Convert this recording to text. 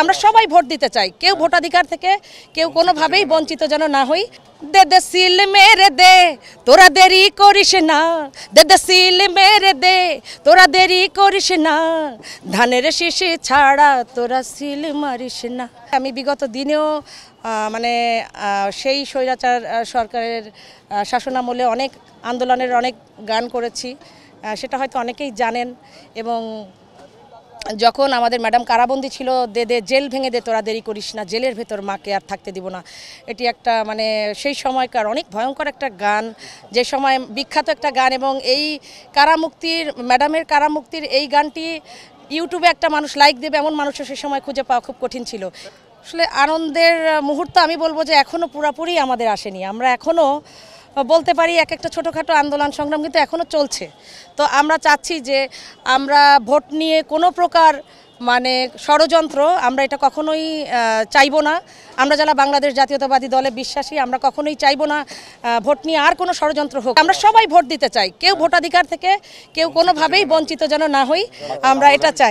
আমরা সবাই ভোট দিতে চাই, কেউ ভোটাধিকার থেকে কেউ কোনোভাবেই বঞ্চিত যেন না হই। দে দে সিল মেরে দে, তোরা দেরি করিস না, দে দে সিল মেরে দে, তোরা দেরি করিস না, ধানের শীষে ছাড়া তোরা সিল মারিস না। আমি বিগত দিনেও মানে সেই স্বৈরাচার সরকারের শাসনামলে অনেক আন্দোলনের অনেক গান করেছি, সেটা হয়তো অনেকেই জানেন। এবং যখন আমাদের ম্যাডাম কারাবন্দি ছিল, দে দে জেল ভেঙে দে, তোরা দেরি করিস না, জেলের ভেতর মাকে আর থাকতে দিব না, এটি একটা মানে সেই সময়কার অনেক ভয়ঙ্কর একটা গান, যে সময় বিখ্যাত একটা গান। এবং এই কারামুক্তির ম্যাডামের কারামুক্তির এই গানটি ইউটিউবে একটা মানুষ লাইক দেবে এমন মানুষও সে সময় খুঁজে পাওয়া খুব কঠিন ছিল। আসলে আনন্দের মুহূর্ত আমি বলবো যে এখনও পুরোপুরি আমাদের আসেনি, আমরা এখনও বলতে পারি এক একটা ছোটোখাটো আন্দোলন সংগ্রাম কিন্তু এখনও চলছে। তো আমরা চাচ্ছি যে আমরা ভোট নিয়ে কোনো প্রকার মানে ষড়যন্ত্র আমরা এটা কখনোই চাইবো না। আমরা যারা বাংলাদেশ জাতীয়তাবাদী দলে বিশ্বাসী, আমরা কখনোই চাইবো না ভোট নিয়ে আর কোনো ষড়যন্ত্র হোক। আমরা সবাই ভোট দিতে চাই, কেউ ভোটাধিকার থেকে কেউ কোনোভাবেই বঞ্চিত যেন না হই, আমরা এটা চাই।